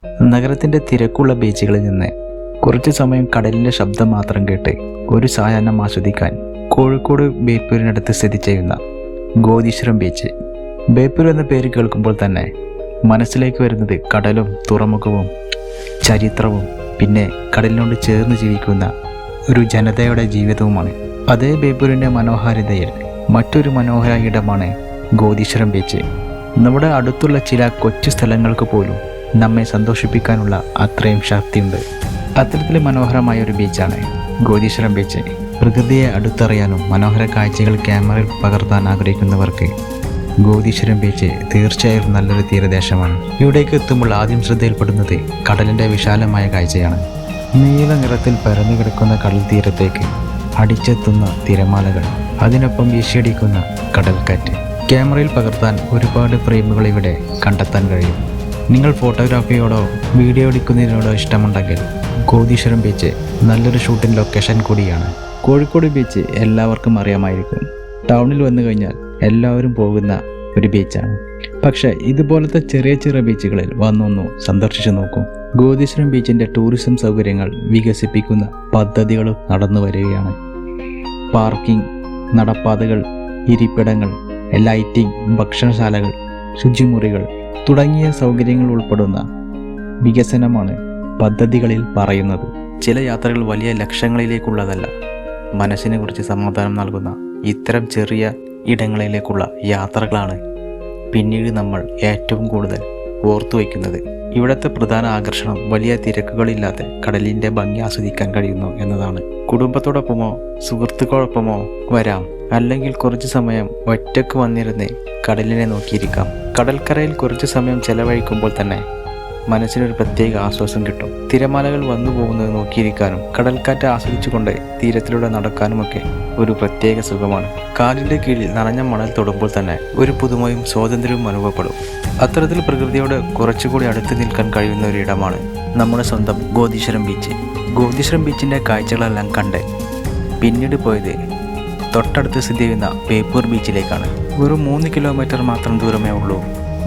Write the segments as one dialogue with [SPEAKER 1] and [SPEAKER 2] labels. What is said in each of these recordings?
[SPEAKER 1] നഗരത്തിൻ്റെ തിരക്കുള്ള ബീച്ചുകളിൽ നിന്ന് കുറച്ച് സമയം കടലിൻ്റെ ശബ്ദം മാത്രം കേട്ട് ഒരു സായാഹ്നം ആസ്വദിക്കാൻ കോഴിക്കോട് ബേപ്പൂരിനടുത്ത് സ്ഥിതി ചെയ്യുന്ന ഗോദീശ്വരം ബീച്ച്. ബേപ്പൂർ എന്ന പേര് കേൾക്കുമ്പോൾ തന്നെ മനസ്സിലേക്ക് വരുന്നത് കടലും തുറമുഖവും ചരിത്രവും പിന്നെ കടലിനോട് ചേർന്ന് ജീവിക്കുന്ന ഒരു ജനതയുടെ ജീവിതവുമാണ്. അതേ ബേപ്പൂരിൻ്റെ മനോഹാരിതയിൽ മറ്റൊരു മനോഹര ഇടമാണ് ഗോദീശ്വരം ബീച്ച്. നമ്മുടെ അടുത്തുള്ള ചില കൊച്ചു സ്ഥലങ്ങൾക്ക് പോലും നമ്മെ സന്തോഷിപ്പിക്കാനുള്ള അത്രയും ശക്തിയുണ്ട്. അത്തരത്തിൽ മനോഹരമായ ഒരു ബീച്ചാണ് ഗോദീശ്വരം ബീച്ച്. പ്രകൃതിയെ അടുത്തറിയാനും മനോഹര കാഴ്ചകൾ ക്യാമറയിൽ പകർത്താൻ ആഗ്രഹിക്കുന്നവർക്ക് ഗോദീശ്വരം ബീച്ച് തീർച്ചയായും നല്ലൊരു തീരദേശമാണ്. ഇവിടേക്ക് എത്തുമ്പോൾ ആദ്യം ശ്രദ്ധയിൽപ്പെടുന്നത് കടലിൻ്റെ വിശാലമായ കാഴ്ചയാണ്. നീല നിറത്തിൽ പരന്നു കിടക്കുന്ന കടൽ തീരത്തേക്ക് അടിച്ചെത്തുന്ന തിരമാലകൾ, അതിനൊപ്പം വീശിയടിക്കുന്ന കടൽക്കാറ്റ് ക്യാമറയിൽ പകർത്താൻ ഒരുപാട് ഫ്രെയിമുകൾ ഇവിടെ കണ്ടെത്താൻ കഴിയും. നിങ്ങൾ ഫോട്ടോഗ്രാഫിയോടോ വീഡിയോ എടുക്കുന്നതിനോടോ ഇഷ്ടമുണ്ടെങ്കിൽ ഗോദീശ്വരം ബീച്ച് നല്ലൊരു ഷൂട്ടിംഗ് ലൊക്കേഷൻ കൂടിയാണ്. കോഴിക്കോട് ബീച്ച് എല്ലാവർക്കും അറിയാമായിരിക്കും. ടൗണിൽ വന്നു കഴിഞ്ഞാൽ എല്ലാവരും പോകുന്ന ഒരു ബീച്ചാണ്. പക്ഷേ ഇതുപോലത്തെ ചെറിയ ചെറിയ ബീച്ചുകളിൽ വന്നൊന്നു സന്ദർശിച്ചു നോക്കും. ഗോദീശ്വരം ബീച്ചിൻ്റെ ടൂറിസം സൗകര്യങ്ങൾ വികസിപ്പിക്കുന്ന പദ്ധതികളും നടന്നു വരികയാണ്. പാർക്കിംഗ്, നടപ്പാതകൾ, ഇരിപ്പിടങ്ങൾ, ലൈറ്റിംഗ്, ഭക്ഷണശാലകൾ, ശുചിമുറികൾ തുടങ്ങിയ സൗകര്യങ്ങൾ ഉൾപ്പെടുന്ന വികസനമാണ് പദ്ധതികളിൽ പറയുന്നത്. ചില യാത്രകൾ വലിയ ലക്ഷ്യങ്ങളിലേക്കുള്ളതല്ല, മനസ്സിനെ കുറിച്ച് സമാധാനം നൽകുന്ന ഇത്തരം ചെറിയ ഇടങ്ങളിലേക്കുള്ള യാത്രകളാണ് പിന്നീട് നമ്മൾ ഏറ്റവും കൂടുതൽ ഓർത്തു വയ്ക്കുന്നത്. ഇവിടുത്തെ പ്രധാന ആകർഷണം വലിയ തിരക്കുകളില്ലാതെ കടലിൻ്റെ ഭംഗി ആസ്വദിക്കാൻ കഴിയുന്നു എന്നതാണ്. കുടുംബത്തോടൊപ്പമോ സുഹൃത്തുക്കളോടൊപ്പമോ വരാം, അല്ലെങ്കിൽ കുറച്ച് സമയം ഒറ്റയ്ക്ക് വന്നിരുന്ന് കടലിനെ നോക്കിയിരിക്കാം. കടൽക്കരയിൽ കുറച്ച് സമയം ചെലവഴിക്കുമ്പോൾ തന്നെ മനസ്സിനൊരു പ്രത്യേക ആശ്വാസം കിട്ടും. തിരമാലകൾ വന്നു പോകുന്നത് നോക്കിയിരിക്കാനും കടൽക്കാറ്റ് ആസ്വദിച്ചുകൊണ്ട് തീരത്തിലൂടെ നടക്കാനുമൊക്കെ ഒരു പ്രത്യേക സുഖമാണ്. കാലിൻ്റെ കീഴിൽ നനഞ്ഞ മണൽ തൊടുമ്പോൾ തന്നെ ഒരു പുതുമയും സ്വാതന്ത്ര്യവും അനുഭവപ്പെടും. അത്തരത്തിൽ പ്രകൃതിയോട് കുറച്ചുകൂടി അടുത്ത് നിൽക്കാൻ കഴിയുന്ന ഒരിടമാണ് നമ്മുടെ സ്വന്തം ഗോദീശ്വരം ബീച്ച്. ഗോദീശ്വരം ബീച്ചിൻ്റെ കാഴ്ചകളെല്ലാം കണ്ട് പിന്നീട് പോയത് തൊട്ടടുത്ത് സ്ഥിതി ചെയ്യുന്ന ബേപ്പൂർ ബീച്ചിലേക്കാണ്. വെറും 3 കിലോമീറ്റർ മാത്രം ദൂരമേ ഉള്ളൂ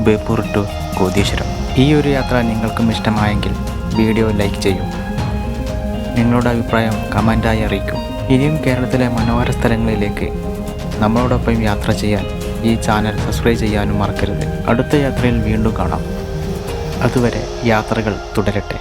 [SPEAKER 1] ബേപ്പൂർ ടു ഗോദീശ്വരം. ഈ ഒരു യാത്ര നിങ്ങൾക്കും ഇഷ്ടമായെങ്കിൽ വീഡിയോ ലൈക്ക് ചെയ്യൂ. നിങ്ങളുടെ അഭിപ്രായം കമൻറ്റായി അറിയിക്കും. ഇനിയും കേരളത്തിലെ മനോഹര സ്ഥലങ്ങളിലേക്ക് നമ്മളോടൊപ്പം യാത്ര ചെയ്യാൻ ഈ ചാനൽ സബ്സ്ക്രൈബ് ചെയ്യാനും മറക്കരുത്. അടുത്ത യാത്രയിൽ വീണ്ടും കാണാം. അതുവരെ യാത്രകൾ തുടരട്ടെ.